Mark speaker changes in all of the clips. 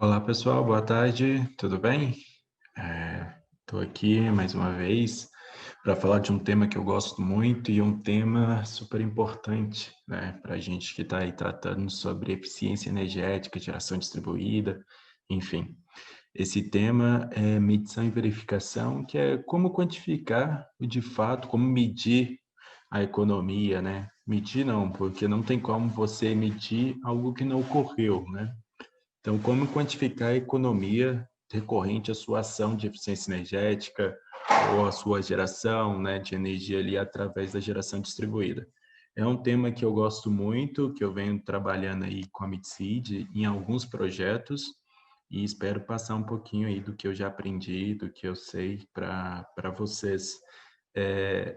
Speaker 1: Olá pessoal, boa tarde, tudo bem? Estou aqui mais uma vez para falar de um tema que eu gosto muito e um tema super importante, né, para a gente que está aí tratando sobre eficiência energética, geração distribuída, enfim. Esse tema é medição e verificação, que é como quantificar de fato, como medir a economia, né? Medir não, porque não tem como você medir algo que não ocorreu, né? Então, como quantificar a economia recorrente à sua ação de eficiência energética ou à sua geração, né, de energia ali através da geração distribuída? É um tema que eu gosto muito, que eu venho trabalhando aí com a Mitseed em alguns projetos e espero passar um pouquinho aí do que eu já aprendi, do que eu sei para vocês.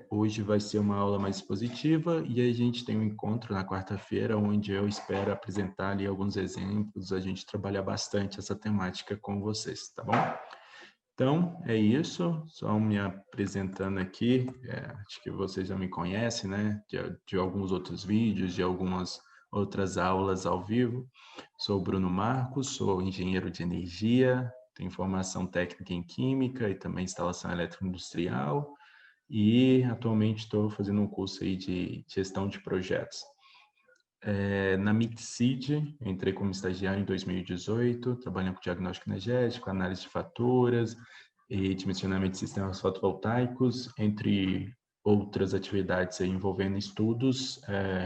Speaker 1: Hoje vai ser uma aula mais expositiva e a gente tem um encontro na quarta-feira, onde eu espero apresentar ali alguns exemplos, a gente trabalhar bastante essa temática com vocês, tá bom? Então, é isso, só me apresentando aqui, acho que vocês já me conhecem, né, de alguns outros vídeos, de algumas outras aulas ao vivo. Sou o Bruno Marcos, sou engenheiro de energia, tenho formação técnica em química e também instalação eletroindustrial, e atualmente estou fazendo um curso aí de gestão de projetos. Na Mixid, entrei como estagiário em 2018, trabalhando com diagnóstico energético, análise de faturas e dimensionamento de sistemas fotovoltaicos, entre outras atividades aí envolvendo estudos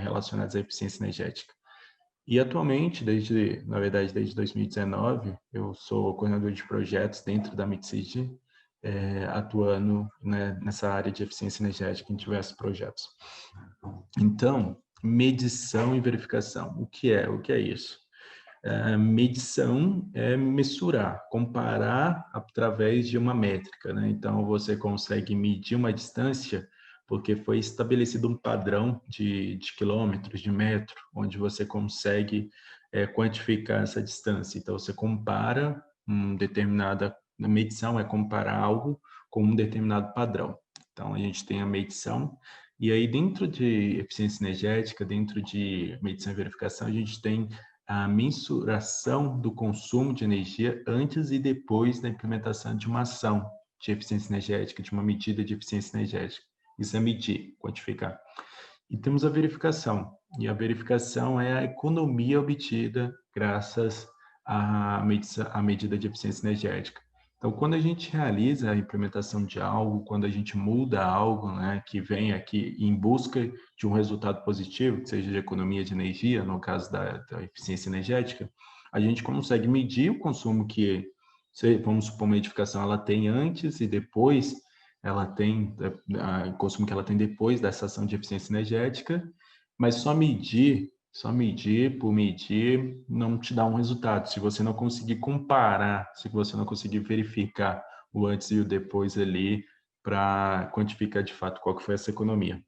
Speaker 1: relacionados à eficiência energética. E atualmente, na verdade, desde 2019, eu sou coordenador de projetos dentro da Mixid, atuando, né, nessa área de eficiência energética em diversos projetos. Então, medição e verificação. O que é? O que é isso? Medição é mensurar, comparar através de uma métrica, né? Então, você consegue medir uma distância porque foi estabelecido um padrão de quilômetros, de metro, onde você consegue quantificar essa distância. Então, você compara determinada medição, é comparar algo com um determinado padrão. Então, a gente tem a medição, e aí dentro de eficiência energética, dentro de medição e verificação, a gente tem a mensuração do consumo de energia antes e depois da implementação de uma ação de eficiência energética, de uma medida de eficiência energética. Isso é medir, quantificar. E temos a verificação. E a verificação é a economia obtida graças à medida de eficiência energética. Então, quando a gente realiza a implementação de algo, quando a gente muda algo, né, que vem aqui em busca de um resultado positivo, que seja de economia de energia, no caso da eficiência energética, a gente consegue medir o consumo que, vamos supor, uma edificação ela tem antes e depois, ela tem o consumo que ela tem depois dessa ação de eficiência energética, mas só medir por medir não te dá um resultado. Se você não conseguir comparar, se você não conseguir verificar o antes e o depois ali para quantificar de fato qual que foi essa economia.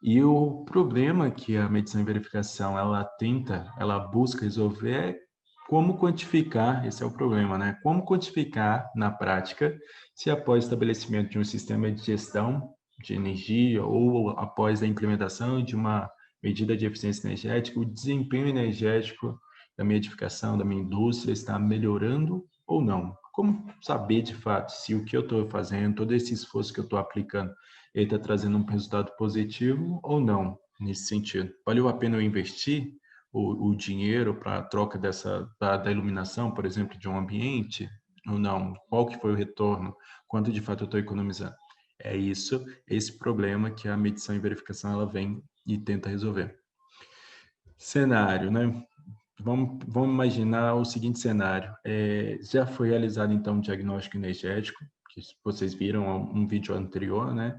Speaker 1: E o problema que a medição e verificação ela busca resolver é como quantificar, esse é o problema, né? Como quantificar na prática se após o estabelecimento de um sistema de gestão de energia ou após a implementação de uma medida de eficiência energética, o desempenho energético da minha edificação, da minha indústria está melhorando ou não? Como saber de fato se o que eu estou fazendo, todo esse esforço que eu estou aplicando, ele está trazendo um resultado positivo ou não, nesse sentido? Valeu a pena eu investir o dinheiro para a troca da iluminação, por exemplo, de um ambiente, ou não? Qual que foi o retorno? Quanto de fato eu estou economizando? É isso, esse problema que a medição e verificação ela vem e tenta resolver. Cenário, né? Vamos imaginar o seguinte cenário. Já foi realizado, então, um diagnóstico energético, que vocês viram um vídeo anterior, né?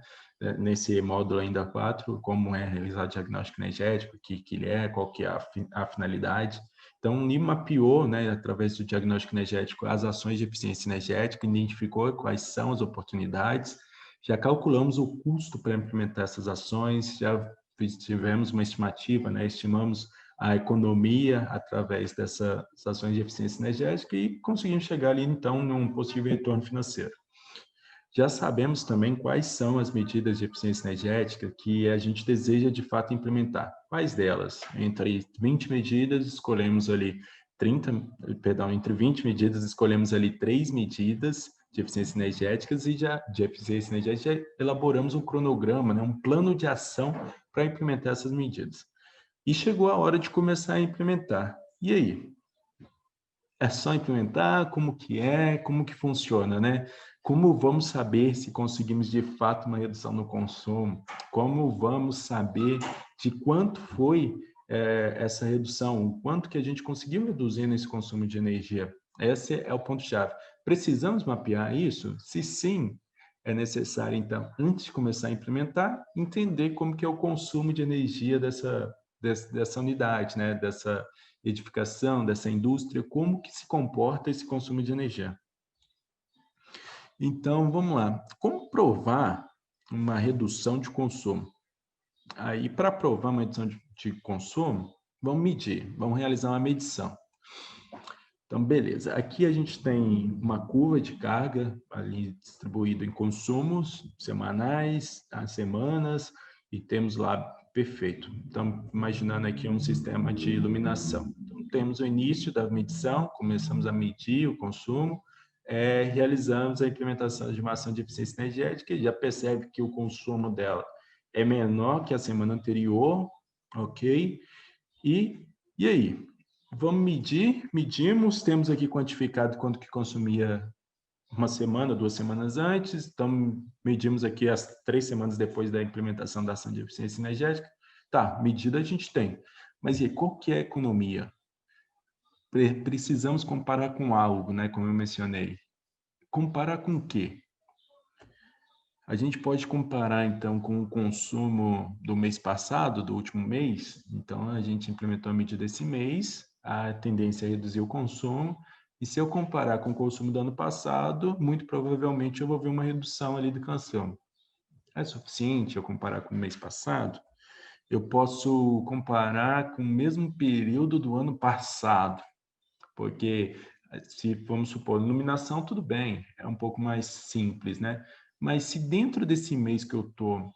Speaker 1: Nesse módulo ainda 4, como é realizado o diagnóstico energético, o que ele é, qual que é a finalidade. Então, o NIM mapeou, né, através do diagnóstico energético, as ações de eficiência energética, identificou quais são as oportunidades, já calculamos o custo para implementar essas ações, já tivemos uma estimativa, né, estimamos a economia através dessas ações de eficiência energética e conseguimos chegar ali, então, num possível retorno financeiro. Já sabemos também quais são as medidas de eficiência energética que a gente deseja, de fato, implementar. Quais delas? Entre 20 medidas, escolhemos ali entre 20 medidas, escolhemos ali 3 medidas de eficiência energéticas e de eficiência energética já elaboramos um cronograma, né, um plano de ação para implementar essas medidas. E chegou a hora de começar a implementar. E aí? É só implementar? Como que funciona, né? Como vamos saber se conseguimos de fato uma redução no consumo? Como vamos saber de quanto foi essa redução? O quanto que a gente conseguiu reduzir nesse consumo de energia? Esse é o ponto-chave. Precisamos mapear isso? Se sim, é necessário, então, antes de começar a implementar, entender como que é o consumo de energia dessa unidade, né? Dessa edificação, dessa indústria, como que se comporta esse consumo de energia. Então, vamos lá. Como provar uma redução de consumo? Aí, para provar uma redução de consumo, vamos medir, vamos realizar uma medição. Então, beleza. Aqui a gente tem uma curva de carga ali distribuída em consumos semanais, as semanas, e temos lá, perfeito. Então, imaginando aqui um sistema de iluminação. Então, temos o início da medição, começamos a medir o consumo, realizamos a implementação de uma ação de eficiência energética e já percebe que o consumo dela é menor que a semana anterior, ok? E aí? Vamos medir, medimos, temos aqui quantificado quanto que consumia uma semana, 2 semanas antes, então medimos aqui as 3 semanas depois da implementação da ação de eficiência energética. Tá, medida a gente tem, mas e aí, qual que é a economia? Precisamos comparar com algo, né, como eu mencionei. Comparar com o quê? A gente pode comparar, então, com o consumo do mês passado, do último mês. Então, a gente implementou a medida esse mês, a tendência é reduzir o consumo. E se eu comparar com o consumo do ano passado, muito provavelmente eu vou ver uma redução ali do consumo. É suficiente eu comparar com o mês passado? Eu posso comparar com o mesmo período do ano passado, porque se vamos supor, iluminação, tudo bem, é um pouco mais simples, né? Mas se dentro desse mês que eu tô,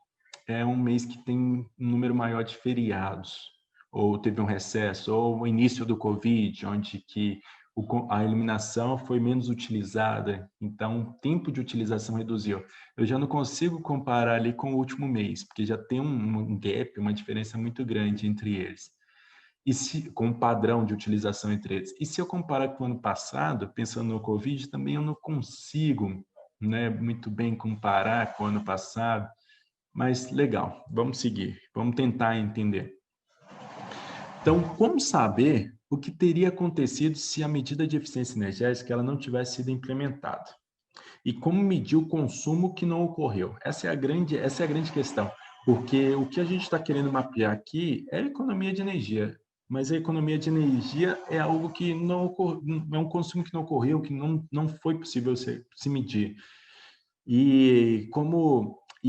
Speaker 1: é um mês que tem um número maior de feriados, ou teve um recesso, ou o início do Covid, onde que a iluminação foi menos utilizada, então o tempo de utilização reduziu. Eu já não consigo comparar ali com o último mês, porque já tem um gap, uma diferença muito grande entre eles. E se, com o padrão de utilização entre eles. E se eu comparar com o ano passado, pensando no Covid, também eu não consigo, né, muito bem comparar com o ano passado, mas legal, vamos seguir, vamos tentar entender. Então, como saber o que teria acontecido se a medida de eficiência energética ela não tivesse sido implementada? E como medir o consumo que não ocorreu? Essa é a grande questão, porque o que a gente está querendo mapear aqui é a economia de energia, mas a economia de energia é algo que não ocorreu, é um consumo que não ocorreu, que não foi possível se medir. E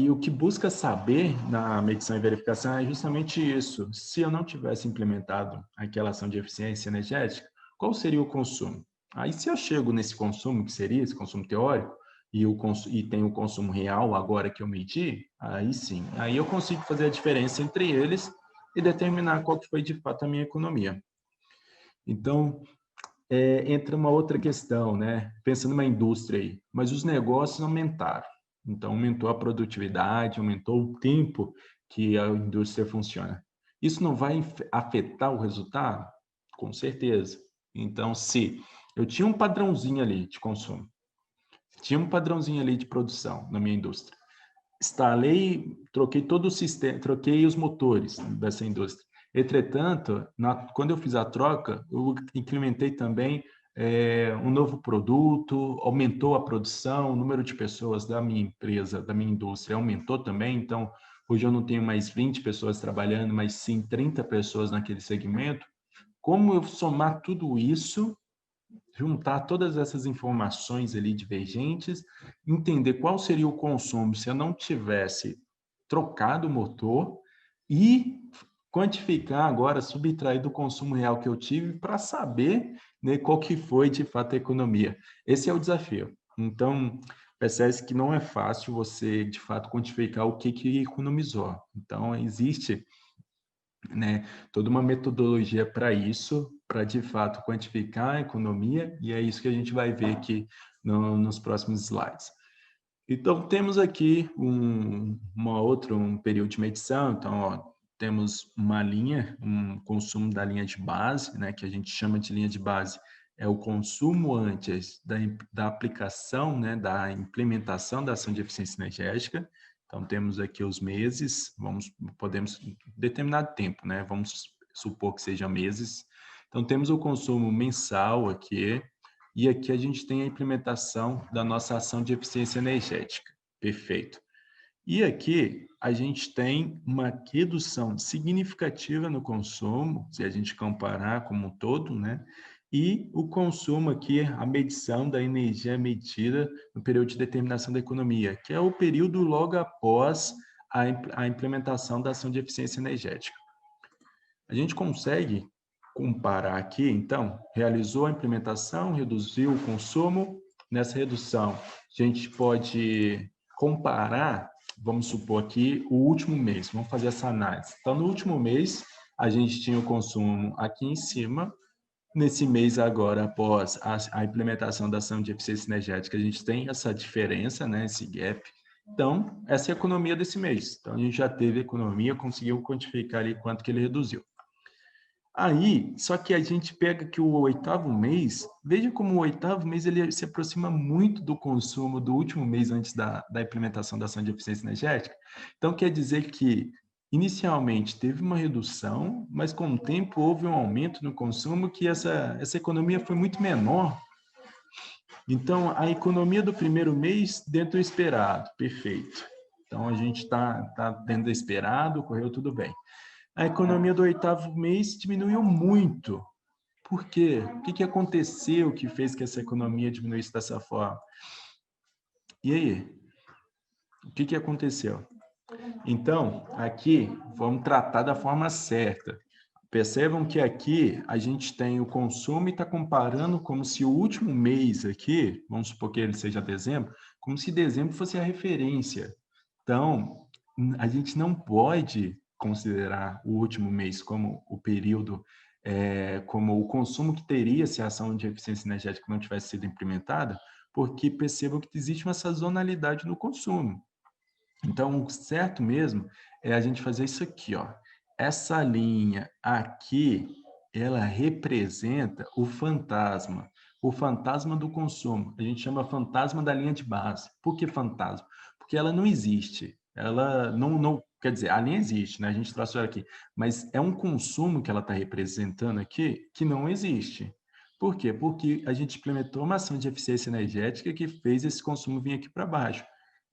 Speaker 1: o que busca saber na medição e verificação é justamente isso. Se eu não tivesse implementado aquela ação de eficiência energética, qual seria o consumo? Aí, se eu chego nesse consumo, que seria esse consumo teórico, e tem o consumo real agora que eu medi, aí sim, aí eu consigo fazer a diferença entre eles e determinar qual que foi de fato a minha economia. Então, entra uma outra questão, né? Pensando numa indústria aí, mas os negócios aumentaram. Então, aumentou a produtividade, aumentou o tempo que a indústria funciona. Isso não vai afetar o resultado? Com certeza. Então, se eu tinha um padrãozinho ali de consumo, tinha um padrãozinho ali de produção na minha indústria, instalei, troquei todo o sistema, troquei os motores dessa indústria. Entretanto, quando eu fiz a troca, eu implementei também um novo produto, aumentou a produção, o número de pessoas da minha empresa, da minha indústria aumentou também. Então, hoje eu não tenho mais 20 pessoas trabalhando, mas sim 30 pessoas naquele segmento. Como eu somar tudo isso, juntar todas essas informações ali divergentes, entender qual seria o consumo se eu não tivesse trocado o motor e quantificar agora, subtrair do consumo real que eu tive para saber, né, qual que foi de fato a economia. Esse é o desafio. Então, percebe que não é fácil você de fato quantificar o que economizou. Então, existe, né, toda uma metodologia para isso, para de fato quantificar a economia, e é isso que a gente vai ver aqui nos próximos slides. Então, temos aqui um período de medição. Então, ó, temos uma linha, um consumo da linha de base, né, que a gente chama de linha de base, é o consumo antes da aplicação, né, da implementação da ação de eficiência energética. Então, temos aqui os meses, podemos determinado tempo, né, vamos supor que sejam meses. Então, temos o consumo mensal aqui, e aqui a gente tem a implementação da nossa ação de eficiência energética. Perfeito. E aqui a gente tem uma redução significativa no consumo, se a gente comparar como um todo, né? E o consumo aqui, a medição da energia medida no período de determinação da economia, que é o período logo após a implementação da ação de eficiência energética. A gente consegue comparar aqui, então, realizou a implementação, reduziu o consumo. Nessa redução, a gente pode comparar, vamos supor aqui, o último mês. Vamos fazer essa análise. Então, no último mês, a gente tinha o consumo aqui em cima. Nesse mês agora, após a implementação da ação de eficiência energética, a gente tem essa diferença, né, esse gap. Então, essa é a economia desse mês. Então, a gente já teve economia, conseguiu quantificar ali quanto que ele reduziu. Aí, só que a gente pega que o oitavo mês, veja como o oitavo mês ele se aproxima muito do consumo do último mês antes da implementação da ação de eficiência energética. Então, quer dizer que, inicialmente, teve uma redução, mas com o tempo houve um aumento no consumo que essa economia foi muito menor. Então, a economia do primeiro mês dentro do esperado, perfeito. Então, a gente está dentro do esperado, correu tudo bem. A economia do oitavo mês diminuiu muito. Por quê? O que aconteceu que fez que essa economia diminuísse dessa forma? E aí? O que aconteceu? Então, aqui, vamos tratar da forma certa. Percebam que aqui a gente tem o consumo e está comparando como se o último mês aqui, vamos supor que ele seja dezembro, como se dezembro fosse a referência. Então, a gente não pode considerar o último mês como o período, como o consumo que teria se a ação de eficiência energética não tivesse sido implementada, porque percebam que existe uma sazonalidade no consumo. Então, o certo mesmo é a gente fazer isso aqui, ó. Essa linha aqui, ela representa o fantasma do consumo. A gente chama fantasma da linha de base. Por que fantasma? Porque ela não existe. Ela não quer dizer, a linha existe, né? A gente traçou ela aqui, mas é um consumo que ela está representando aqui que não existe. Por quê? Porque a gente implementou uma ação de eficiência energética que fez esse consumo vir aqui para baixo.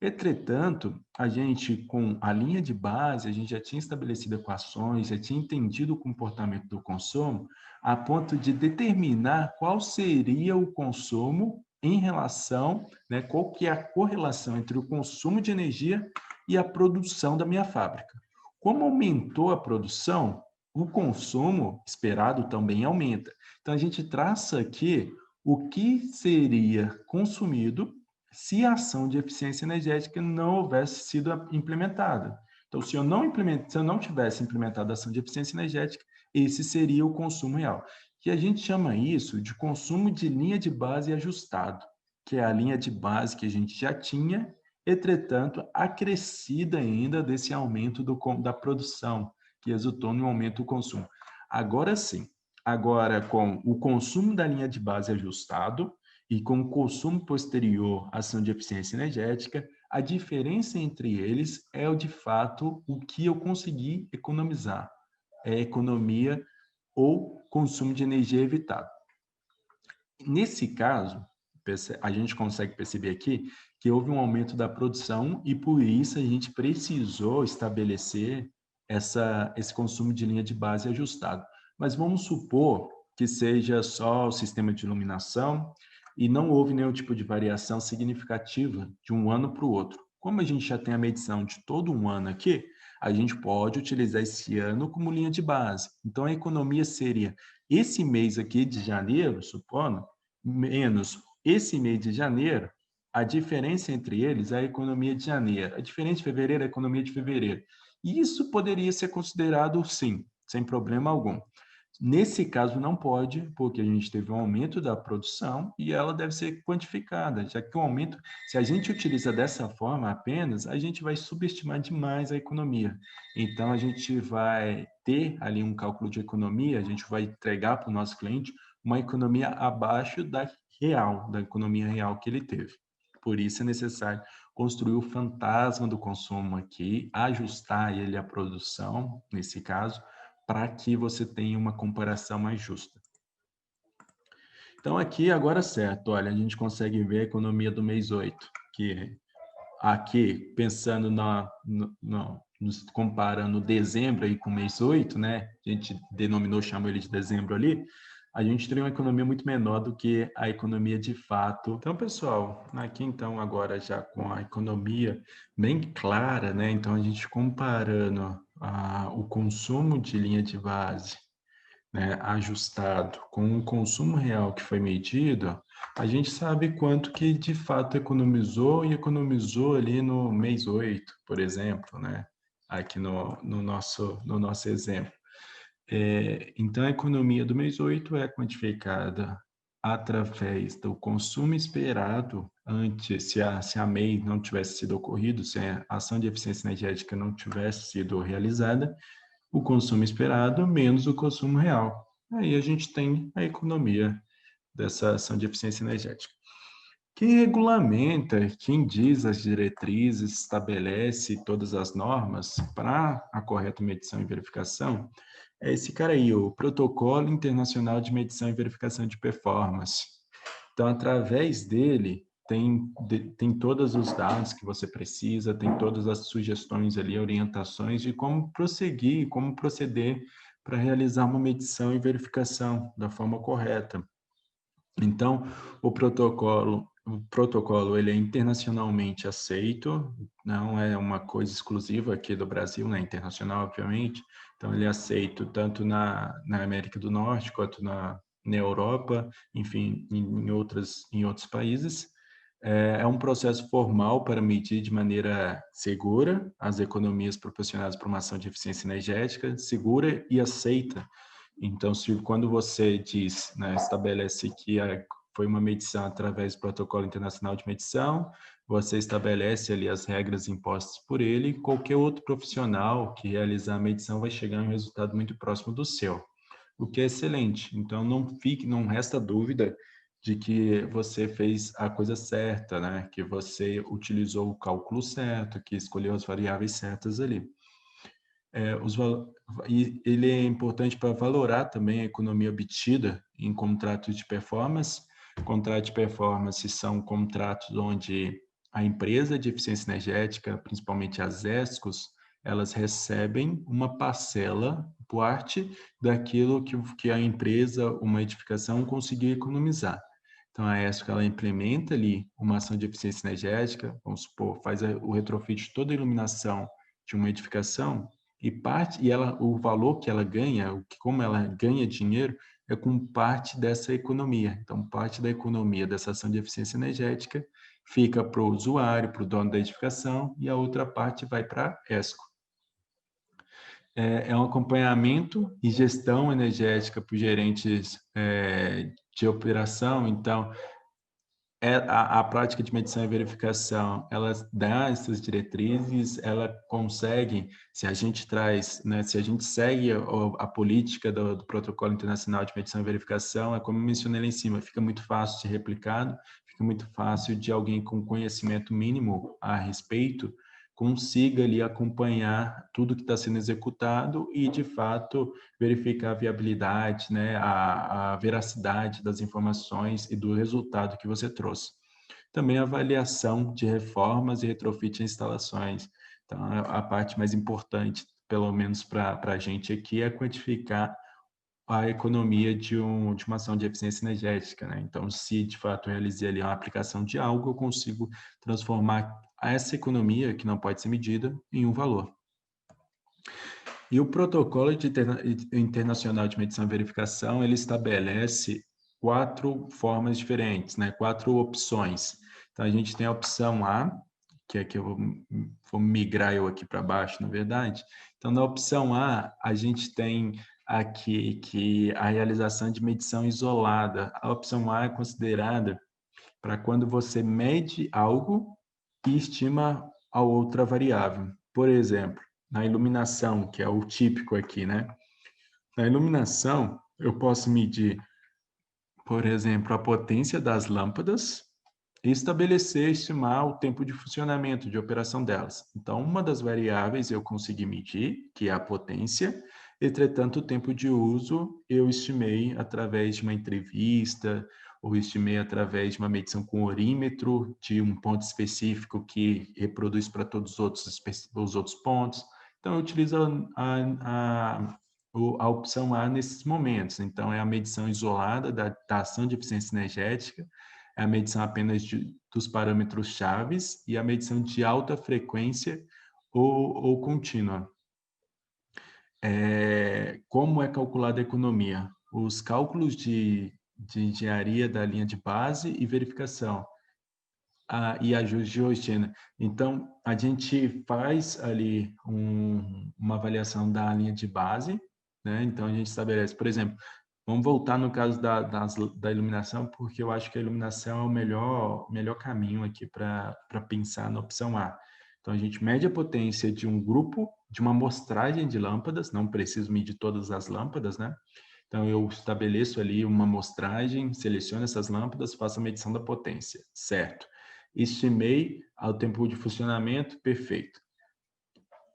Speaker 1: Entretanto, a gente, com a linha de base, a gente já tinha estabelecido equações, já tinha entendido o comportamento do consumo, a ponto de determinar qual seria o consumo em relação, né, qual que é a correlação entre o consumo de energia e a produção da minha fábrica. Como aumentou a produção, o consumo esperado também aumenta. Então, a gente traça aqui o que seria consumido se a ação de eficiência energética não houvesse sido implementada. Então, se eu não tivesse implementado a ação de eficiência energética, esse seria o consumo real. Que a gente chama isso de consumo de linha de base ajustado, que é a linha de base que a gente já tinha, entretanto, acrescida ainda desse aumento da produção, que resultou no aumento do consumo. Agora sim, agora com o consumo da linha de base ajustado, e com o consumo posterior à ação de eficiência energética, a diferença entre eles é, de fato, o que eu consegui economizar. É economia ou consumo de energia evitado. Nesse caso, a gente consegue perceber aqui que houve um aumento da produção e, por isso, a gente precisou estabelecer esse consumo de linha de base ajustado. Mas vamos supor que seja só o sistema de iluminação e não houve nenhum tipo de variação significativa de um ano para o outro. Como a gente já tem a medição de todo um ano aqui, a gente pode utilizar esse ano como linha de base. Então, a economia seria esse mês aqui de janeiro, supondo, menos esse mês de janeiro, a diferença entre eles é a economia de janeiro. A diferença de fevereiro é a economia de fevereiro. E isso poderia ser considerado, sim, sem problema algum. Nesse caso, não pode, porque a gente teve um aumento da produção e ela deve ser quantificada, já que o aumento, se a gente utiliza dessa forma apenas, a gente vai subestimar demais a economia. Então, a gente vai ter ali um cálculo de economia, a gente vai entregar para o nosso cliente uma economia abaixo da economia real que ele teve. Por isso é necessário construir o fantasma do consumo aqui, ajustar ele à produção, nesse caso, para que você tenha uma comparação mais justa. Então, aqui, agora certo, olha, a gente consegue ver a economia do mês 8, que aqui, pensando comparando dezembro aí com o mês 8, né? A gente chamou ele de dezembro ali, a gente tem uma economia muito menor do que a economia de fato. Então, pessoal, aqui então agora já com a economia bem clara, né? Então, a gente comparando o consumo de linha de base, né, ajustado com o consumo real que foi medido, a gente sabe quanto que de fato economizou e economizou ali no mês 8, por exemplo, né? Aqui no nosso exemplo. Então, a economia do mês 8 é quantificada através do consumo esperado antes, se a MEI não tivesse sido ocorrido, se a ação de eficiência energética não tivesse sido realizada, o consumo esperado menos o consumo real. Aí a gente tem a economia dessa ação de eficiência energética. Quem regulamenta, quem diz as diretrizes, estabelece todas as normas para a correta medição e verificação, é esse cara aí, o Protocolo Internacional de Medição e Verificação de Performance. Então, através dele, tem todos os dados que você precisa, tem todas as sugestões ali, orientações de como prosseguir, como proceder para realizar uma medição e verificação da forma correta. Então, o protocolo ele é internacionalmente aceito, não é uma coisa exclusiva aqui do Brasil, né? Internacional, obviamente. Então, ele é aceito tanto na América do Norte quanto na Europa, enfim, em outros países. É um processo formal para medir de maneira segura as economias proporcionadas por uma ação de eficiência energética, segura e aceita. Então, quando você diz, né, estabelece que foi uma medição através do Protocolo Internacional de Medição, você estabelece ali as regras impostas por ele, e qualquer outro profissional que realizar a medição vai chegar a um resultado muito próximo do seu, o que é excelente. Então, não resta dúvida de que você fez a coisa certa, né? Que você utilizou o cálculo certo, que escolheu as variáveis certas ali. E ele é importante para valorar também a economia obtida em contratos de performance. Contratos de performance são contratos onde a empresa de eficiência energética, principalmente as ESCOs, elas recebem uma parcela, parte daquilo que a empresa, uma edificação, conseguiu economizar. Então, a ESCO, ela implementa ali uma ação de eficiência energética, vamos supor, faz o retrofit de toda a iluminação de uma edificação, o valor que ela ganha, como ela ganha dinheiro, é com parte dessa economia. Então, parte da economia dessa ação de eficiência energética fica para o usuário, para o dono da edificação, e a outra parte vai para a ESCO. É um acompanhamento e gestão energética para os gerentes de operação. Então, a prática de medição e verificação, ela dá essas diretrizes, ela consegue, se a gente traz, né, se a gente segue a política do Protocolo Internacional de Medição e Verificação, é como eu mencionei lá em cima, fica muito fácil de ser replicado, fica muito fácil de alguém com conhecimento mínimo a respeito consiga ali acompanhar tudo que está sendo executado e, de fato, verificar a viabilidade, né, a veracidade das informações e do resultado que você trouxe. Também a avaliação de reformas e retrofit em instalações. Então, a parte mais importante, pelo menos para a gente aqui, é quantificar a economia de uma ação de eficiência energética, né? Então, se de fato eu realizei ali uma aplicação de algo, eu consigo transformar essa economia, que não pode ser medida, em um valor. E o protocolo internacional de medição e verificação, ele estabelece 4 formas diferentes, né? 4 opções. Então, a gente tem a opção A, que é que eu vou migrar eu aqui para baixo, na verdade. Então, na opção A, a gente tem aqui que a realização de medição isolada, a opção A é considerada para quando você mede algo e estima a outra variável. Por exemplo, na iluminação, que é o típico aqui, né? Na iluminação, eu posso medir, por exemplo, a potência das lâmpadas e estabelecer, estimar o tempo de funcionamento, de operação delas. Então, uma das variáveis eu consegui medir, que é a potência, entretanto, o tempo de uso eu estimei através de uma entrevista, ou estimei através de uma medição com orímetro, de um ponto específico que reproduz para todos os outros pontos. Então, eu utilizo a opção A nesses momentos. Então, é a medição isolada da ação de eficiência energética, é a medição apenas dos parâmetros chaves e a medição de alta frequência ou contínua. Como é calculada a economia? Os cálculos de engenharia da linha de base e verificação e ajuste de rotina. Então, a gente faz ali uma avaliação da linha de base, né? Então, a gente estabelece, por exemplo, vamos voltar no caso da iluminação, porque eu acho que a iluminação é o melhor caminho aqui para pensar na opção A. Então, a gente mede a potência de um grupo, de uma amostragem de lâmpadas, não preciso medir todas as lâmpadas, né? Então, eu estabeleço ali uma amostragem, seleciono essas lâmpadas, faço a medição da potência, certo? Estimei o tempo de funcionamento, perfeito.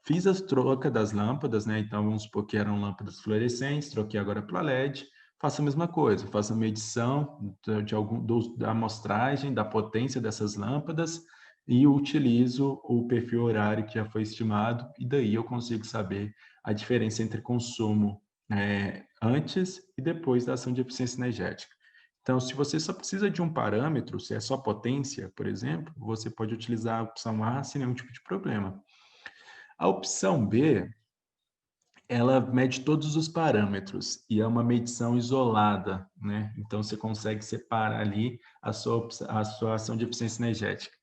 Speaker 1: Fiz as trocas das lâmpadas, né? Então, vamos supor que eram lâmpadas fluorescentes, troquei agora para LED. Faço a mesma coisa, faço a medição da amostragem, da potência dessas lâmpadas e utilizo o perfil horário que já foi estimado e daí eu consigo saber a diferença entre consumo antes e depois da ação de eficiência energética. Então, se você só precisa de um parâmetro, se é só potência, por exemplo, você pode utilizar a opção A sem nenhum tipo de problema. A opção B, ela mede todos os parâmetros e é uma medição isolada, né? Então, você consegue separar ali a sua ação de eficiência energética.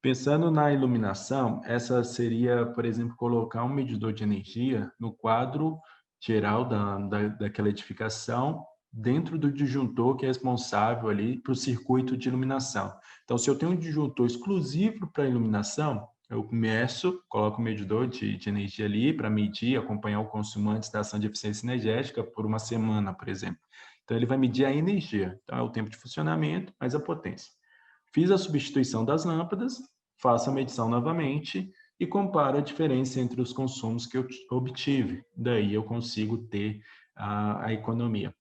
Speaker 1: Pensando na iluminação, essa seria, por exemplo, colocar um medidor de energia no quadro geral daquela edificação, dentro do disjuntor que é responsável ali para o circuito de iluminação. Então, se eu tenho um disjuntor exclusivo para iluminação, eu meço, coloco o medidor de energia ali para medir, acompanhar o consumo antes da ação de eficiência energética por uma semana, por exemplo. Então, ele vai medir a energia. Então, é o tempo de funcionamento mais a potência. Fiz a substituição das lâmpadas, faço a medição novamente e comparo a diferença entre os consumos que eu obtive. Daí eu consigo ter a economia.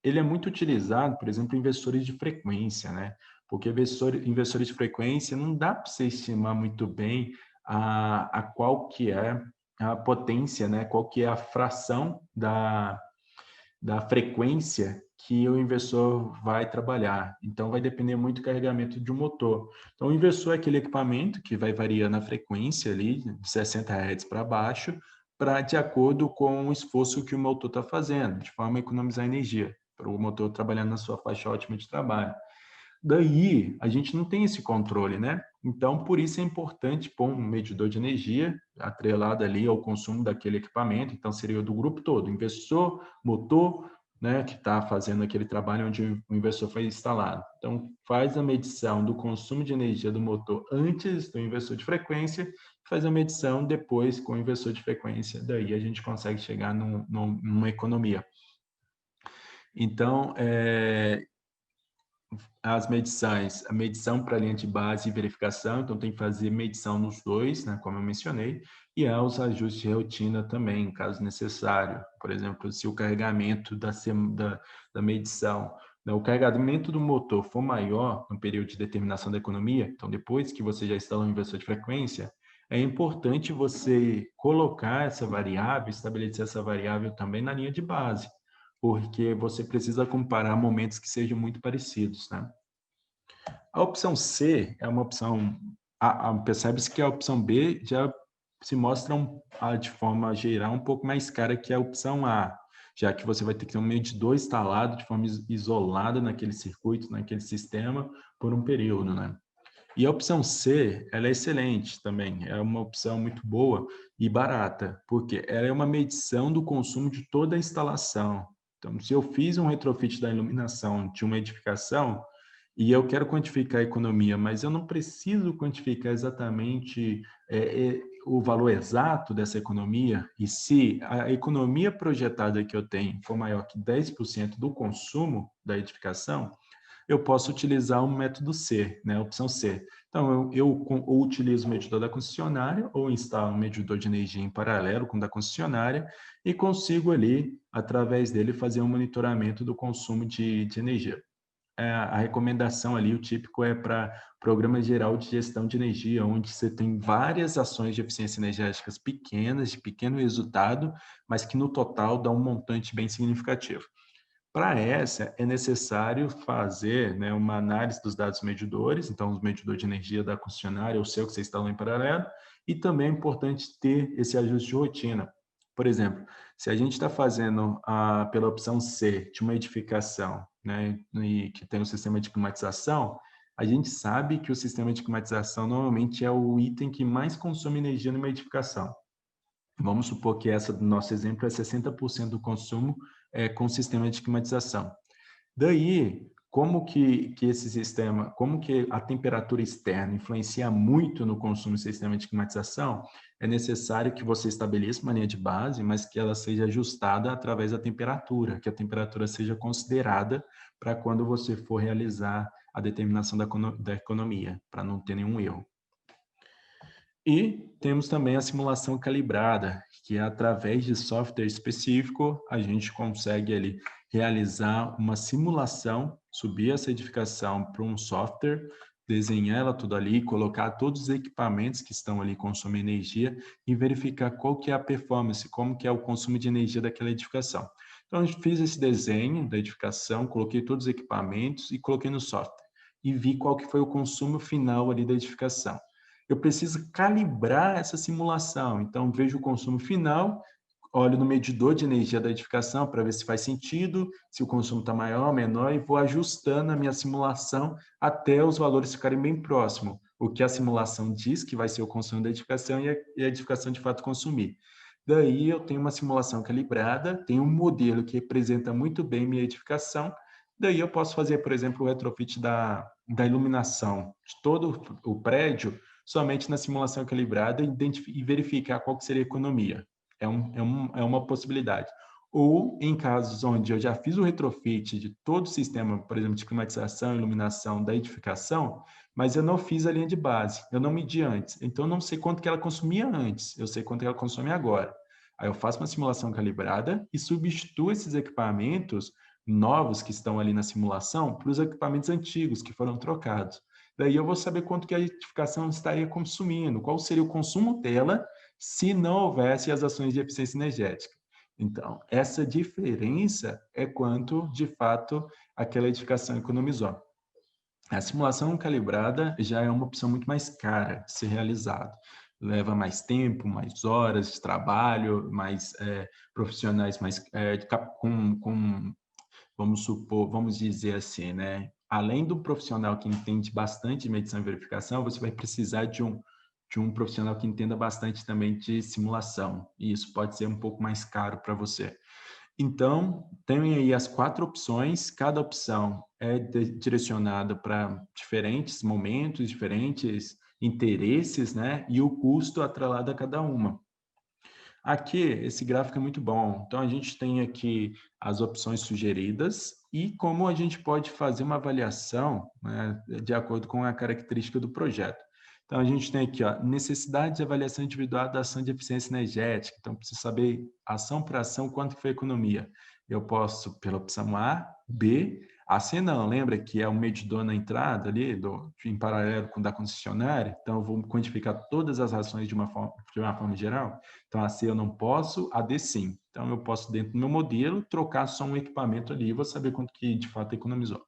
Speaker 1: Ele é muito utilizado, por exemplo, em investidores de frequência, né? Porque investidores de frequência não dá para você estimar muito bem a qual que é a potência, né? Qual que é a fração da frequência que o inversor vai trabalhar. Então, vai depender muito do carregamento de um motor. Então, o inversor é aquele equipamento que vai variando a frequência ali, de 60 Hz para baixo, de acordo com o esforço que o motor está fazendo, de forma a economizar energia, para o motor trabalhando na sua faixa ótima de trabalho. Daí, a gente não tem esse controle, né? Então, por isso é importante pôr um medidor de energia atrelado ali ao consumo daquele equipamento. Então, seria do grupo todo, inversor, motor, né, que está fazendo aquele trabalho onde o inversor foi instalado. Então, faz a medição do consumo de energia do motor antes do inversor de frequência, faz a medição depois com o inversor de frequência. Daí, a gente consegue chegar numa economia. Então, as medições, a medição para linha de base e verificação, então tem que fazer medição nos dois, né, como eu mencionei, e há os ajustes de rotina também, caso necessário. Por exemplo, se o carregamento da medição, né, o carregamento do motor for maior no período de determinação da economia, então depois que você já instalou um inversor de frequência, é importante você colocar essa variável, estabelecer essa variável também na linha de base, porque você precisa comparar momentos que sejam muito parecidos, né? A opção C é uma opção, percebe-se que a opção B já se mostra de forma geral um pouco mais cara que a opção A, já que você vai ter que ter um medidor instalado de forma isolada naquele circuito, naquele sistema, por um período, né? E a opção C, ela é excelente também, é uma opção muito boa e barata, porque ela é uma medição do consumo de toda a instalação. Então, se eu fiz um retrofit da iluminação de uma edificação e eu quero quantificar a economia, mas eu não preciso quantificar exatamente o valor exato dessa economia, e se a economia projetada que eu tenho for maior que 10% do consumo da edificação, eu posso utilizar o método C, né, a opção C. Então, eu ou utilizo o medidor da concessionária ou instalo um medidor de energia em paralelo com o da concessionária e consigo ali, através dele, fazer um monitoramento do consumo de energia. A recomendação ali, o típico é para programa geral de gestão de energia, onde você tem várias ações de eficiência energéticas pequenas, de pequeno resultado, mas que no total dá um montante bem significativo. Para essa, é necessário fazer, né, uma análise dos dados medidores, então, os medidores de energia da concessionária, ou seu que você instalou em paralelo, e também é importante ter esse ajuste de rotina. Por exemplo, se a gente está fazendo pela opção C de uma edificação, né, e que tem um sistema de climatização, a gente sabe que o sistema de climatização normalmente é o item que mais consome energia numa edificação. Vamos supor que essa do nosso exemplo é 60% do consumo com o sistema de climatização. Daí, como que esse sistema, como que a temperatura externa influencia muito no consumo do sistema de climatização, é necessário que você estabeleça uma linha de base, mas que ela seja ajustada através da temperatura, que a temperatura seja considerada para quando você for realizar a determinação da economia, para não ter nenhum erro. E temos também a simulação calibrada, que é através de software específico, a gente consegue ali realizar uma simulação, subir essa edificação para um software, desenhar ela tudo ali, colocar todos os equipamentos que estão ali consumindo energia e verificar qual que é a performance, como que é o consumo de energia daquela edificação. Então, a gente fez esse desenho da edificação, coloquei todos os equipamentos e coloquei no software. E vi qual que foi o consumo final ali da edificação. Eu preciso calibrar essa simulação. Então, vejo o consumo final, olho no medidor de energia da edificação para ver se faz sentido, se o consumo está maior, menor, e vou ajustando a minha simulação até os valores ficarem bem próximos. O que a simulação diz que vai ser o consumo da edificação e a edificação de fato consumir. Daí eu tenho uma simulação calibrada, tenho um modelo que representa muito bem minha edificação. Daí eu posso fazer, por exemplo, o retrofit da iluminação de todo o prédio somente na simulação calibrada e verificar qual que seria a economia. É uma possibilidade. Ou em casos onde eu já fiz o retrofit de todo o sistema, por exemplo, de climatização, iluminação da edificação, mas eu não fiz a linha de base, eu não medi antes. Então, eu não sei quanto que ela consumia antes, eu sei quanto que ela consome agora. Aí eu faço uma simulação calibrada e substituo esses equipamentos novos que estão ali na simulação para os equipamentos antigos que foram trocados. Daí eu vou saber quanto que a edificação estaria consumindo, qual seria o consumo dela se não houvesse as ações de eficiência energética. Então, essa diferença é quanto, de fato, aquela edificação economizou. A simulação calibrada já é uma opção muito mais cara de ser realizada. Leva mais tempo, mais horas de trabalho, mais profissionais mais vamos supor, vamos dizer assim, né? Além do profissional que entende bastante de medição e verificação, você vai precisar de um profissional que entenda bastante também de simulação. E isso pode ser um pouco mais caro para você. Então, tem aí as 4 opções, cada opção é direcionada para diferentes momentos, diferentes interesses, né? E o custo atrelado a cada uma. Aqui, esse gráfico é muito bom. Então, a gente tem aqui as opções sugeridas e como a gente pode fazer uma avaliação, né, de acordo com a característica do projeto. Então, a gente tem aqui, ó, necessidade de avaliação individual da ação de eficiência energética. Então, preciso saber, ação por ação, quanto que foi a economia. Eu posso pela opção A, B, a C não, lembra que é o medidor na entrada ali, em paralelo com o da concessionária. Então, eu vou quantificar todas as ações de uma forma geral. Então, a C eu não posso, a D sim. Então, eu posso, dentro do meu modelo, trocar só um equipamento ali e vou saber quanto que, de fato, economizou.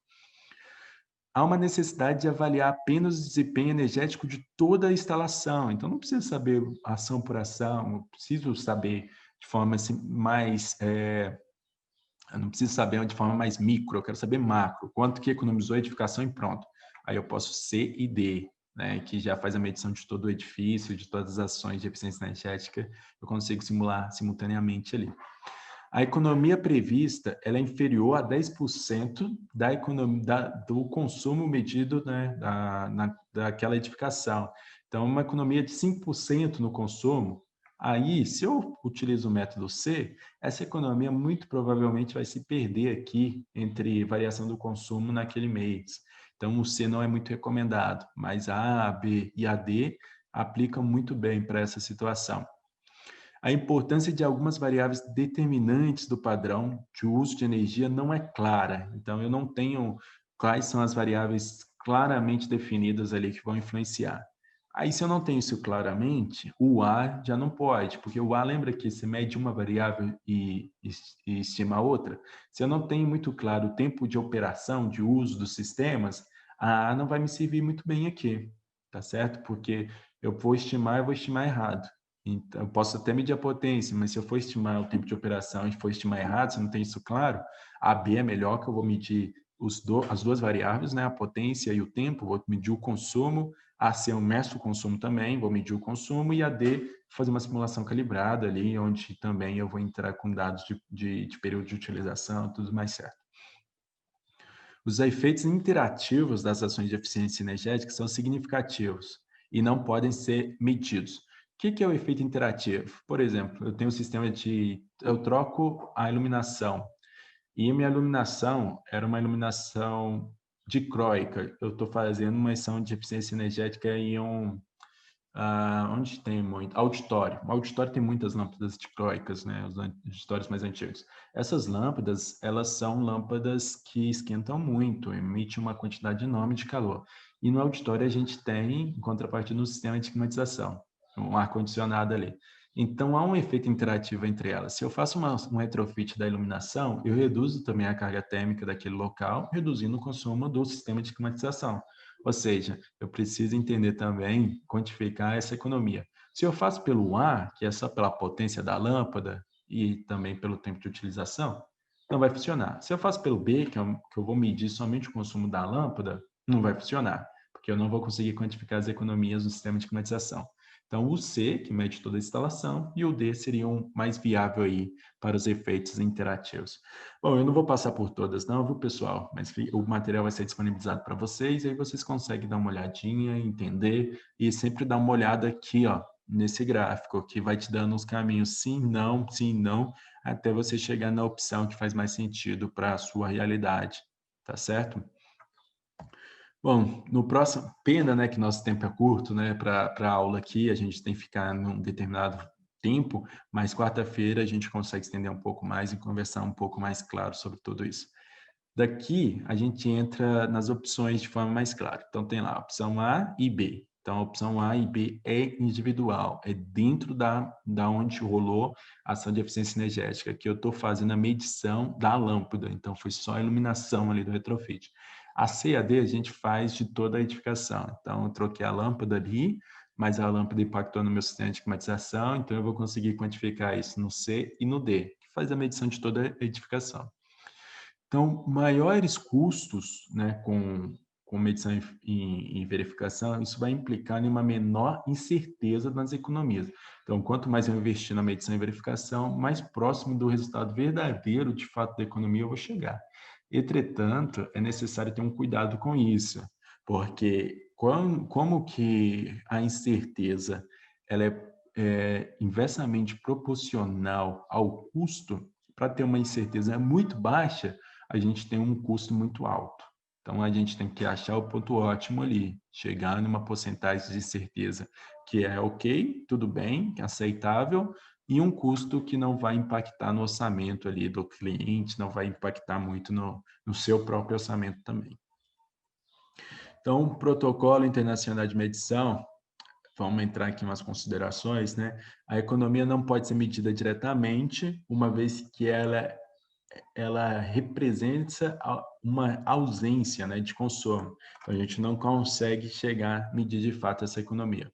Speaker 1: Há uma necessidade de avaliar apenas o desempenho energético de toda a instalação. Então, não preciso saber ação por ação, eu preciso saber de forma assim, mais... eu não preciso saber de forma mais micro, eu quero saber macro. Quanto que economizou a edificação e pronto. Aí eu posso C e D. né, que já faz a medição de todo o edifício, de todas as ações de eficiência energética, eu consigo simular simultaneamente ali. A economia prevista ela é inferior a 10% da economia, do consumo medido, né, daquela edificação. Então, uma economia de 5% no consumo, aí, se eu utilizo o método C, essa economia muito provavelmente vai se perder aqui entre variação do consumo naquele mês. Então, o C não é muito recomendado, mas a A, B e a D aplicam muito bem para essa situação. A importância de algumas variáveis determinantes do padrão de uso de energia não é clara. Então, eu não tenho quais são as variáveis claramente definidas ali que vão influenciar. Aí, se eu não tenho isso claramente, o A já não pode, porque o A lembra que você mede uma variável e estima outra. Se eu não tenho muito claro o tempo de operação, de uso dos sistemas, a A não vai me servir muito bem aqui, tá certo? Porque eu vou estimar errado. Então, eu posso até medir a potência, mas se eu for estimar o tempo de operação e for estimar errado, se não tem isso claro, a B é melhor, que eu vou medir as duas variáveis, né? A potência e o tempo, vou medir o consumo, a C eu meço o consumo também, vou medir o consumo, e a D fazer uma simulação calibrada ali, onde também eu vou entrar com dados de período de utilização, tudo mais certo. Os efeitos interativos das ações de eficiência energética são significativos e não podem ser medidos. O que é o efeito interativo? Por exemplo, eu tenho um sistema eu troco a iluminação e minha iluminação era uma iluminação dicróica. Eu estou fazendo uma ação de eficiência energética em onde tem muito? Auditório. O auditório tem muitas lâmpadas dicróicas, né? Os auditórios mais antigos. Essas lâmpadas, elas são lâmpadas que esquentam muito, emitem uma quantidade enorme de calor. E no auditório a gente tem, em contrapartida, um sistema de climatização, um ar-condicionado ali. Então, há um efeito interativo entre elas. Se eu faço um retrofit da iluminação, eu reduzo também a carga térmica daquele local, reduzindo o consumo do sistema de climatização. Ou seja, eu preciso entender também, quantificar essa economia. Se eu faço pelo A, que é só pela potência da lâmpada e também pelo tempo de utilização, não vai funcionar. Se eu faço pelo B, que eu vou medir somente o consumo da lâmpada, não vai funcionar, porque eu não vou conseguir quantificar as economias do sistema de climatização. Então, o C, que mede toda a instalação, e o D seriam mais viável aí para os efeitos interativos. Bom, eu não vou passar por todas não, viu, pessoal? Mas o material vai ser disponibilizado para vocês, e aí vocês conseguem dar uma olhadinha, entender, e sempre dar uma olhada aqui, ó, nesse gráfico, que vai te dando os caminhos sim, não, até você chegar na opção que faz mais sentido para a sua realidade, tá certo? Bom, no próximo, pena, né, que nosso tempo é curto, né, para a aula aqui, a gente tem que ficar num determinado tempo, mas quarta-feira a gente consegue estender um pouco mais e conversar um pouco mais claro sobre tudo isso. Daqui, a gente entra nas opções de forma mais clara. Então, tem lá a opção A e B. Então, a opção A e B é individual, é dentro da onde rolou a ação de eficiência energética, que eu estou fazendo a medição da lâmpada. Então, foi só a iluminação ali do retrofit. A C e a D a gente faz de toda a edificação. Então, eu troquei a lâmpada ali, mas a lâmpada impactou no meu sistema de climatização, então eu vou conseguir quantificar isso no C e no D, que faz a medição de toda a edificação. Então, maiores custos, né, com medição e verificação, isso vai implicar em uma menor incerteza nas economias. Então, quanto mais eu investir na medição e verificação, mais próximo do resultado verdadeiro, de fato, da economia eu vou chegar. Entretanto, é necessário ter um cuidado com isso, porque como que a incerteza ela é inversamente proporcional ao custo, para ter uma incerteza muito baixa, a gente tem um custo muito alto. Então, a gente tem que achar o ponto ótimo ali, chegar numa porcentagem de certeza que é ok, tudo bem, aceitável, e um custo que não vai impactar no orçamento ali do cliente, não vai impactar muito no seu próprio orçamento também. Então, o Protocolo Internacional de Medição, vamos entrar aqui em umas considerações, né? A economia não pode ser medida diretamente, uma vez que ela representa uma ausência, né, de consumo. Então, a gente não consegue chegar a medir de fato essa economia.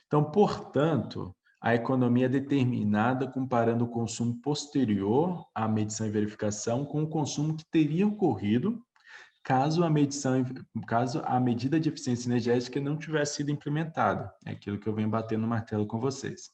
Speaker 1: Então, portanto, a economia é determinada comparando o consumo posterior à medição e verificação com o consumo que teria ocorrido caso a medida de eficiência energética não tivesse sido implementada. É aquilo que eu venho batendo no martelo com vocês.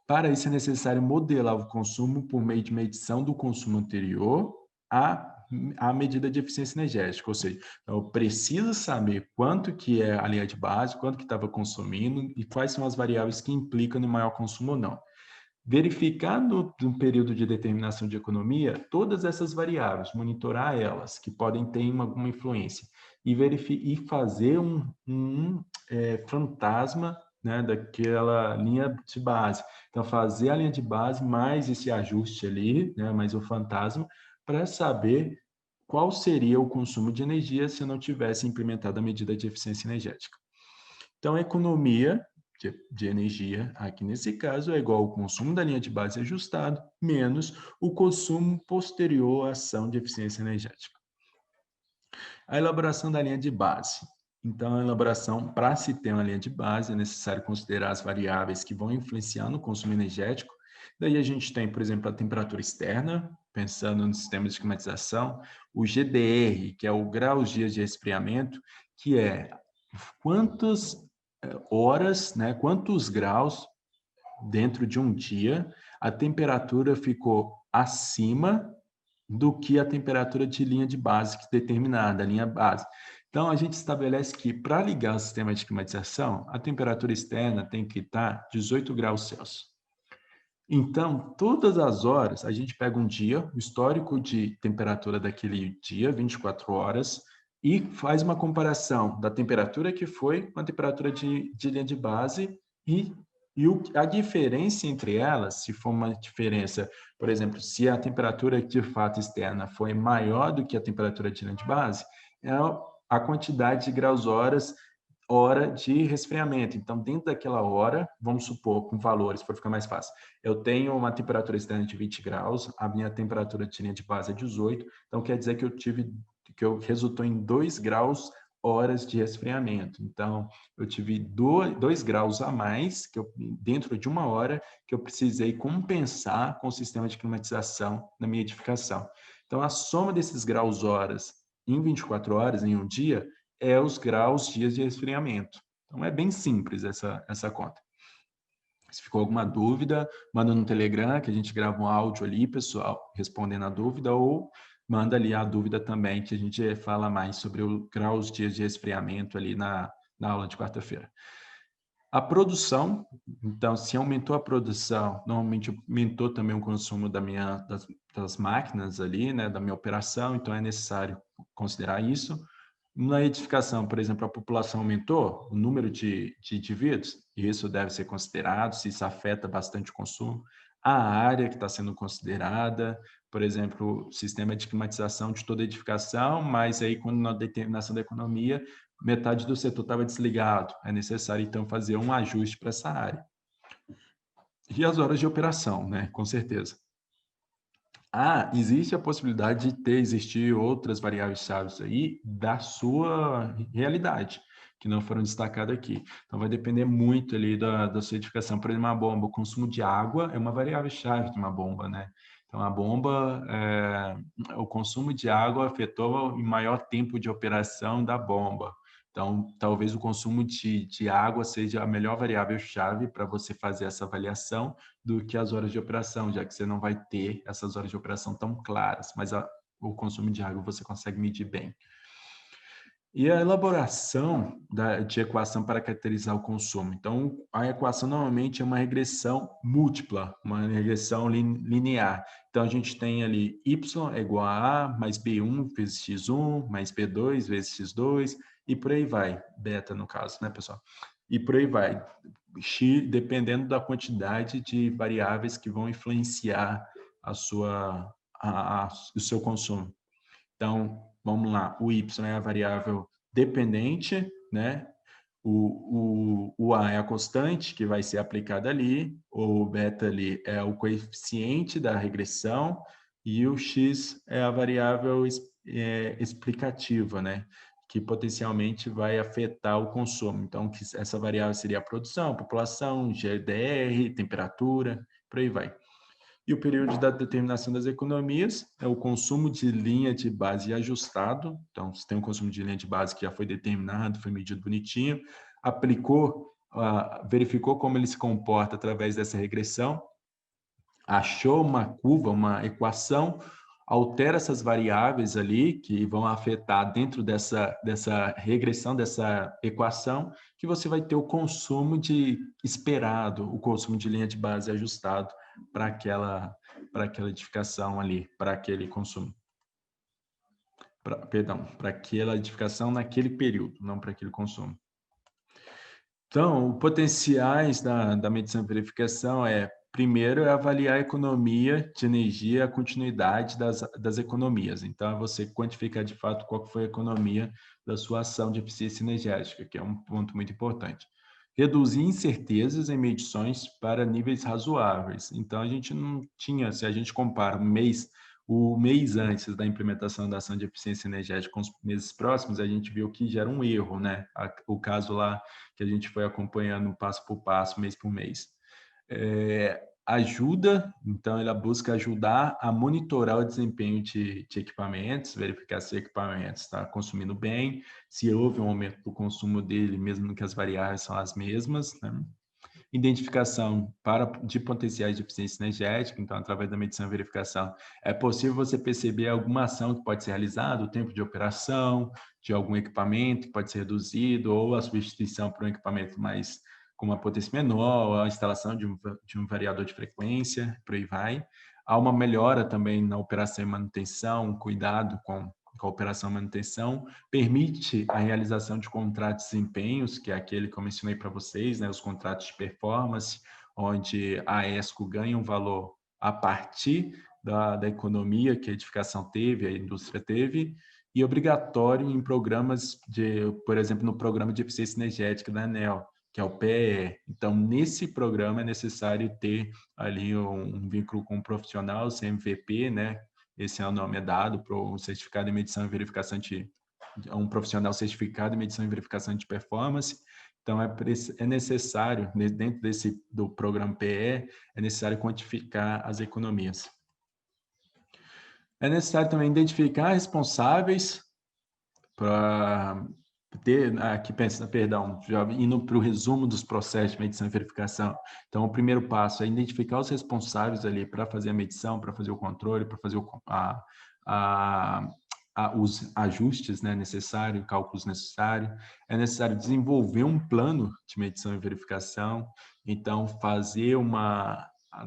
Speaker 1: Para isso, é necessário modelar o consumo por meio de medição do consumo anterior à medida de eficiência energética, ou seja, eu preciso saber quanto que é a linha de base, quanto que estava consumindo e quais são as variáveis que implicam no maior consumo ou não. Verificar no período de determinação de economia todas essas variáveis, monitorar elas, que podem ter alguma influência, e fazer um fantasma, né, daquela linha de base. Então, fazer a linha de base mais esse ajuste ali, né, mais o fantasma, para saber qual seria o consumo de energia se eu não tivesse implementado a medida de eficiência energética. Então, a economia de energia, aqui nesse caso, é igual ao consumo da linha de base ajustado, menos o consumo posterior à ação de eficiência energética. A elaboração da linha de base. Então, a elaboração, para se ter uma linha de base, é necessário considerar as variáveis que vão influenciar no consumo energético. Daí a gente tem, por exemplo, a temperatura externa, pensando no sistema de climatização, o GDR, que é o graus dias de resfriamento, que é quantas horas, né, quantos graus dentro de um dia a temperatura ficou acima do que a temperatura de linha de base determinada, a linha base. Então, a gente estabelece que para ligar o sistema de climatização, a temperatura externa tem que estar 18 graus Celsius. Então, todas as horas, a gente pega um dia, o histórico de temperatura daquele dia, 24 horas, e faz uma comparação da temperatura que foi com a temperatura de linha de base a diferença entre elas, se for uma diferença, por exemplo, se a temperatura de fato externa foi maior do que a temperatura de linha de base, é a quantidade de graus hora de resfriamento. Então, dentro daquela hora, vamos supor, com valores, para ficar mais fácil, eu tenho uma temperatura externa de 20 graus, a minha temperatura de linha de base é 18, então quer dizer que resultou em 2 graus horas de resfriamento. Então, eu tive 2 graus a mais, dentro de uma hora, que eu precisei compensar com o sistema de climatização na minha edificação. Então, a soma desses graus horas em 24 horas, em um dia, é os graus dias de resfriamento. Então, é bem simples essa conta. Se ficou alguma dúvida, manda no Telegram, que a gente grava um áudio ali, pessoal, respondendo a dúvida, ou manda ali a dúvida também, que a gente fala mais sobre o graus dias de resfriamento ali na aula de quarta-feira. A produção, então, se aumentou a produção, normalmente aumentou também o consumo das máquinas ali, né, da minha operação, então é necessário considerar isso. Na edificação, por exemplo, a população aumentou, o número de indivíduos, e isso deve ser considerado, se isso afeta bastante o consumo. A área que está sendo considerada, por exemplo, o sistema de climatização de toda a edificação, mas aí, quando na determinação da economia, metade do setor estava desligado. É necessário, então, fazer um ajuste para essa área. E as horas de operação, né? Com certeza. Existe a possibilidade de existir outras variáveis-chave aí da sua realidade, que não foram destacadas aqui. Então, vai depender muito ali da sua edificação. Por exemplo, uma bomba, o consumo de água é uma variável-chave de uma bomba, né? Então, a bomba, o consumo de água afetou o maior tempo de operação da bomba. Então, talvez o consumo de água seja a melhor variável-chave para você fazer essa avaliação do que as horas de operação, já que você não vai ter essas horas de operação tão claras, mas o consumo de água você consegue medir bem. E a elaboração de equação para caracterizar o consumo. Então, a equação normalmente é uma regressão múltipla, uma regressão linear. Então, a gente tem ali y é igual a mais b1 vezes x1, mais b2 vezes x2, e por aí vai. Beta, no caso, né, pessoal? E por aí vai. X, dependendo da quantidade de variáveis que vão influenciar o seu consumo. Então, vamos lá, o y é a variável dependente, né? O A é a constante que vai ser aplicada ali, o beta ali é o coeficiente da regressão e o x é a variável explicativa, né? Que potencialmente vai afetar o consumo. Então, essa variável seria a produção, a população, GDR, temperatura, por aí vai. E o período da determinação das economias é o consumo de linha de base ajustado. Então, se tem um consumo de linha de base que já foi determinado, foi medido bonitinho, aplicou, verificou como ele se comporta através dessa regressão, achou uma curva, uma equação, altera essas variáveis ali que vão afetar dentro dessa regressão, dessa equação, que você vai ter o consumo de esperado, o consumo de linha de base ajustado para aquela edificação ali, para aquele consumo. Para aquela edificação naquele período, não para aquele consumo. Então, potenciais da medição e verificação primeiro, é avaliar a economia de energia, a continuidade das economias. Então, é você quantificar de fato qual foi a economia da sua ação de eficiência energética, que é um ponto muito importante. Reduzir incertezas em medições para níveis razoáveis. Então, a gente não tinha, se a gente compara o mês antes da implementação da ação de eficiência energética com os meses próximos, a gente viu que gera um erro, né? O caso lá que a gente foi acompanhando passo por passo, mês por mês. Ajuda, então ela busca ajudar a monitorar o desempenho de equipamentos, verificar se o equipamento está consumindo bem, se houve um aumento do consumo dele, mesmo que as variáveis são as mesmas, né? Identificação de potenciais de eficiência energética, então, através da medição e verificação, é possível você perceber alguma ação que pode ser realizada, o tempo de operação de algum equipamento que pode ser reduzido, ou a substituição por um equipamento mais com uma potência menor, a instalação de um variador de frequência, por aí vai. Há uma melhora também na operação e manutenção, cuidado com a operação e manutenção, permite a realização de contratos de desempenhos, que é aquele que eu mencionei para vocês, né, os contratos de performance, onde a ESCO ganha um valor a partir da economia que a edificação teve, a indústria teve, e obrigatório em programas por exemplo, no programa de eficiência energética da ANEEL, que é o PEE. Então, nesse programa é necessário ter ali um vínculo com um profissional, CMVP, né? Esse é o nome dado para um certificado em medição e verificação um profissional certificado em medição e verificação de performance. Então, é necessário, dentro do programa PE, é necessário quantificar as economias. É necessário também identificar responsáveis para já indo para o resumo dos processos de medição e verificação. Então, o primeiro passo é identificar os responsáveis ali para fazer a medição, para fazer o controle, para fazer os ajustes, né, necessários, cálculos necessários. É necessário desenvolver um plano de medição e verificação, então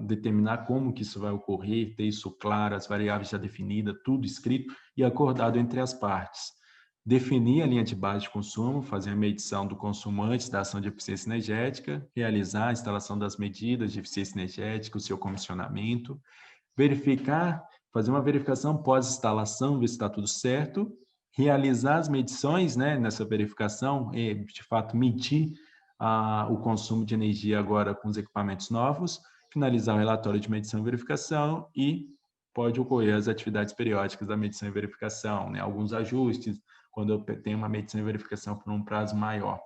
Speaker 1: determinar como que isso vai ocorrer, ter isso claro, as variáveis já definidas, tudo escrito e acordado entre as partes. Definir a linha de base de consumo, fazer a medição do consumo antes da ação de eficiência energética, realizar a instalação das medidas de eficiência energética, o seu comissionamento, fazer uma verificação pós-instalação, ver se está tudo certo, realizar as medições, né, nessa verificação, e de fato medir o consumo de energia agora com os equipamentos novos, finalizar o relatório de medição e verificação e pode ocorrer as atividades periódicas da medição e verificação, né, alguns ajustes, quando eu tenho uma medição e verificação por um prazo maior.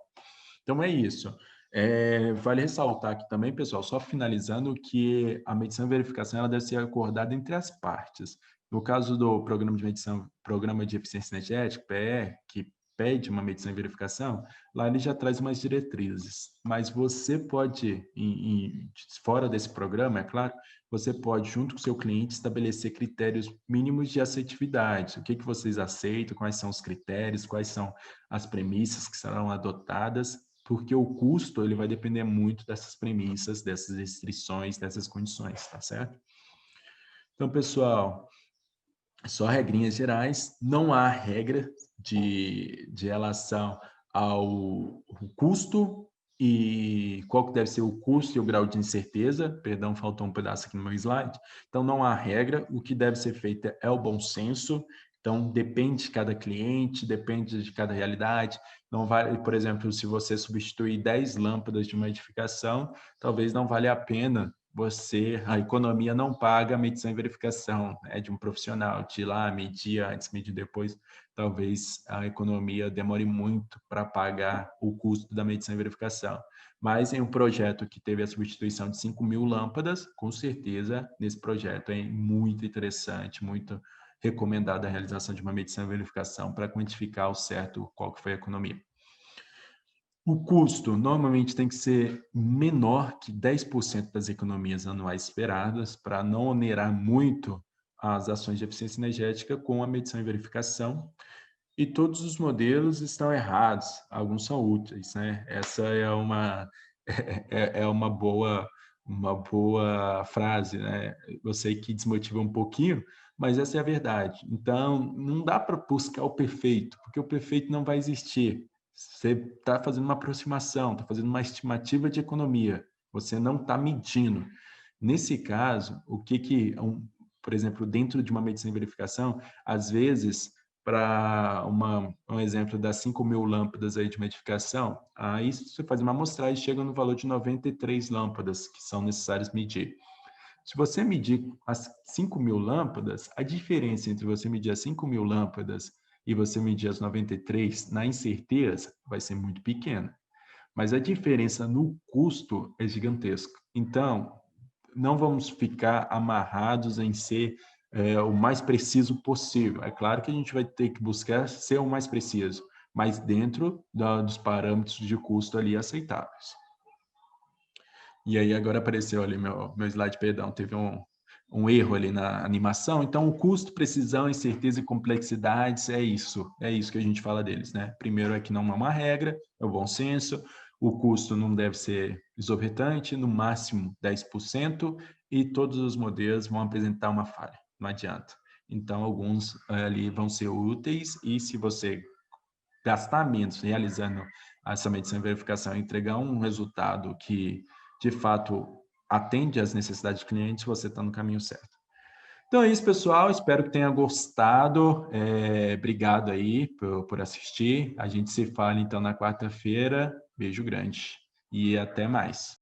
Speaker 1: Então, é isso. Vale ressaltar aqui também, pessoal, só finalizando, que a medição e verificação ela deve ser acordada entre as partes. No caso do Programa de Eficiência Energética, PE, que pede uma medição e verificação, lá ele já traz umas diretrizes. Mas você pode, fora desse programa, é claro, você pode, junto com o seu cliente, estabelecer critérios mínimos de aceitividade. O que vocês aceitam, quais são os critérios, quais são as premissas que serão adotadas, porque o custo ele vai depender muito dessas premissas, dessas restrições, dessas condições, tá certo? Então, pessoal, só regrinhas gerais, não há regra de relação ao custo e qual que deve ser o custo e o grau de incerteza. Perdão, faltou um pedaço aqui no meu slide. Então, não há regra, o que deve ser feito é o bom senso. Então, depende de cada cliente, depende de cada realidade. Não vale, por exemplo, se você substituir 10 lâmpadas de uma edificação, talvez não valha a pena a economia não paga a medição e verificação, né, de um profissional, de ir lá, medir antes, medir depois, talvez a economia demore muito para pagar o custo da medição e verificação. Mas em um projeto que teve a substituição de 5.000 lâmpadas, com certeza, nesse projeto é muito interessante, muito recomendada a realização de uma medição e verificação para quantificar ao certo qual que foi a economia. O custo normalmente tem que ser menor que 10% das economias anuais esperadas, para não onerar muito as ações de eficiência energética com a medição e verificação. E todos os modelos estão errados, alguns são úteis, né? Essa é é uma boa frase, né? Eu sei que desmotiva um pouquinho, mas essa é a verdade. Então, não dá para buscar o perfeito, porque o perfeito não vai existir. Você está fazendo uma aproximação, está fazendo uma estimativa de economia, você não está medindo. Nesse caso, por exemplo, dentro de uma medição e verificação, às vezes, para um exemplo das 5.000 lâmpadas aí de uma edificação, aí você faz uma amostragem e chega no valor de 93 lâmpadas que são necessárias medir. Se você medir as 5.000 lâmpadas, a diferença entre você medir as 5.000 lâmpadas e você medir as 93 na incerteza vai ser muito pequena. Mas a diferença no custo é gigantesca. Então, não vamos ficar amarrados em ser o mais preciso possível. É claro que a gente vai ter que buscar ser o mais preciso, mas dentro dos parâmetros de custo ali aceitáveis. E aí agora apareceu ali meu slide, perdão, teve um erro ali na animação. Então, o custo, precisão, incerteza e complexidades é isso que a gente fala deles, né? Primeiro é que não é uma regra, é o bom senso, o custo não deve ser exorbitante, no máximo 10%, e todos os modelos vão apresentar uma falha, não adianta. Então, alguns ali vão ser úteis, e se você gastar menos realizando essa medição e verificação e entregar um resultado que, de fato, atende às necessidades do cliente, você está no caminho certo. Então é isso, pessoal. Espero que tenha gostado. Obrigado aí por assistir. A gente se fala, então, na quarta-feira. Beijo grande e até mais.